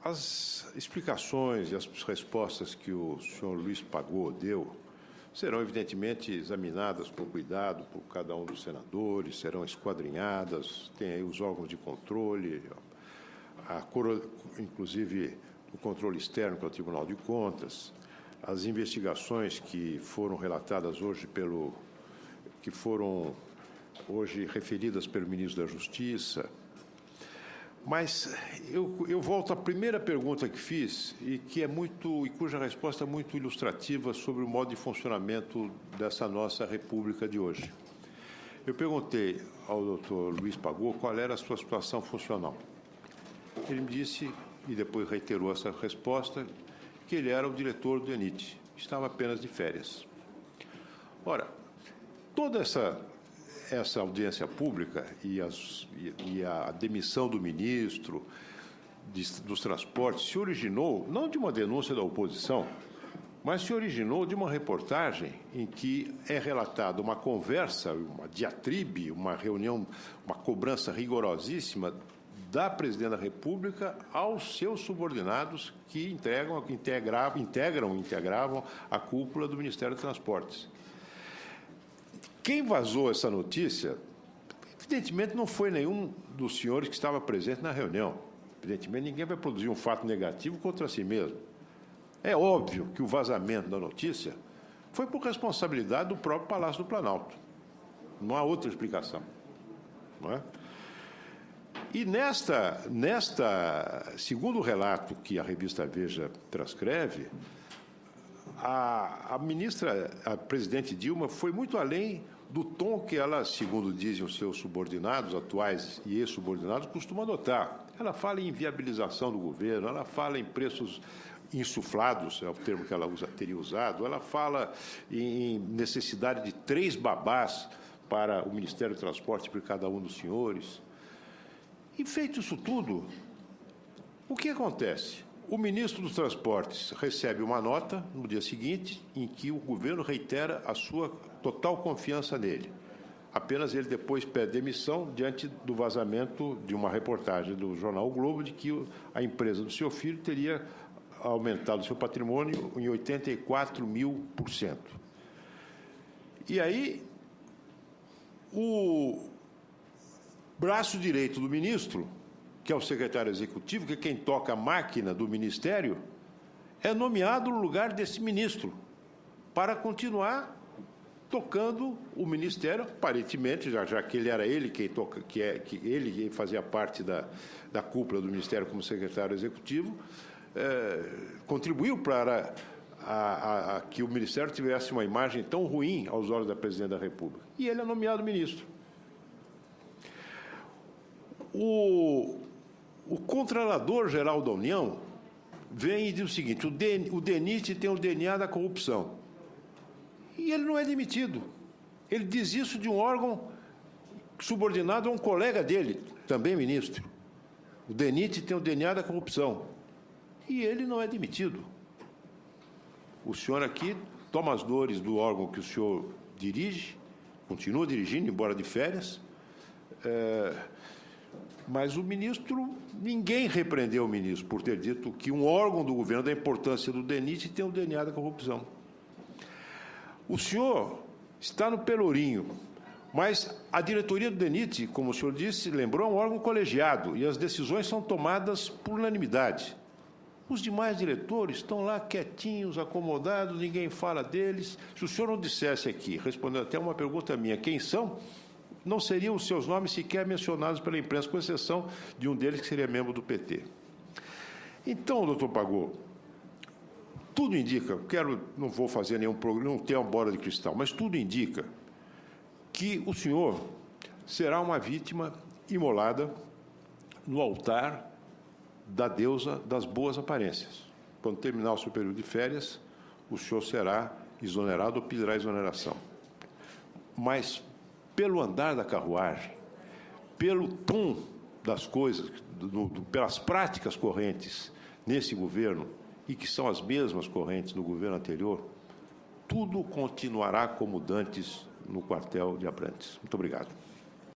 As explicações e as respostas que o senhor Luiz Pagô deu serão, evidentemente, examinadas com cuidado por cada um dos senadores, serão esquadrinhadas, tem aí os órgãos de controle, inclusive o controle externo, que é o Tribunal de Contas, as investigações que foram relatadas hoje que foram hoje referidas pelo ministro da Justiça. Mas eu volto à primeira pergunta que fiz e cuja resposta é muito ilustrativa sobre o modo de funcionamento dessa nossa República de hoje. Eu perguntei ao doutor Luiz Pagô qual era a sua situação funcional. Ele me disse, e depois reiterou essa resposta, que ele era o diretor do DENIT, estava apenas de férias. Ora, toda essa audiência pública e a demissão do ministro dos Transportes se originou não de uma denúncia da oposição, mas se originou de uma reportagem em que é relatada uma conversa, uma diatribe, uma reunião, uma cobrança rigorosíssima da Presidente da República aos seus subordinados que integravam a cúpula do Ministério dos Transportes. Quem vazou essa notícia, evidentemente, não foi nenhum dos senhores que estava presente na reunião. Evidentemente, ninguém vai produzir um fato negativo contra si mesmo. É óbvio que o vazamento da notícia foi por responsabilidade do próprio Palácio do Planalto. Não há outra explicação. Não é? E segundo o relato que a revista Veja transcreve, a presidente Dilma foi muito além do tom que ela, segundo dizem os seus subordinados, atuais e ex-subordinados, costuma adotar. Ela fala em viabilização do governo, ela fala em preços insuflados, é o termo que ela teria usado, ela fala em necessidade de 3 babás para o Ministério do Transporte para cada um dos senhores. E feito isso tudo, o que acontece? O ministro dos Transportes recebe uma nota no dia seguinte em que o governo reitera a sua total confiança nele. Apenas ele depois pede demissão diante do vazamento de uma reportagem do jornal O Globo de que a empresa do seu filho teria aumentado seu patrimônio em 84.000%. E aí, o braço direito do ministro, que é o secretário executivo, que é quem toca a máquina do Ministério, é nomeado no lugar desse ministro para continuar tocando o Ministério, aparentemente, já que ele quem fazia parte da cúpula do Ministério como secretário executivo, contribuiu para que o Ministério tivesse uma imagem tão ruim aos olhos da Presidente da República. E ele é nomeado ministro. O Controlador-Geral da União vem e diz o seguinte: o DENIT tem o DNA da corrupção. E ele não é demitido. Ele diz isso de um órgão subordinado a um colega dele, também ministro. O DENIT tem o DNA da corrupção. E ele não é demitido. O senhor aqui toma as dores do órgão que o senhor dirige, continua dirigindo, embora de férias, mas o ministro, ninguém repreendeu o ministro por ter dito que um órgão do governo da importância do DENIT tem o DNA da corrupção. O senhor está no pelourinho, mas a diretoria do DENIT, como o senhor disse, lembrou, é um órgão colegiado e as decisões são tomadas por unanimidade. Os demais diretores estão lá quietinhos, acomodados, ninguém fala deles. Se o senhor não dissesse aqui, respondendo até uma pergunta minha, quem são, não seriam os seus nomes sequer mencionados pela imprensa, com exceção de um deles que seria membro do PT. Então, doutor Pagô, tudo indica, não vou fazer nenhum programa, não tenho uma bola de cristal, mas tudo indica que o senhor será uma vítima imolada no altar da deusa das boas aparências. Quando terminar o seu período de férias, o senhor será exonerado ou pedirá exoneração. Mas, pelo andar da carruagem, pelo tom das coisas, pelas práticas correntes nesse governo, e que são as mesmas correntes no governo anterior, tudo continuará como dantes no quartel de Abrantes. Muito obrigado.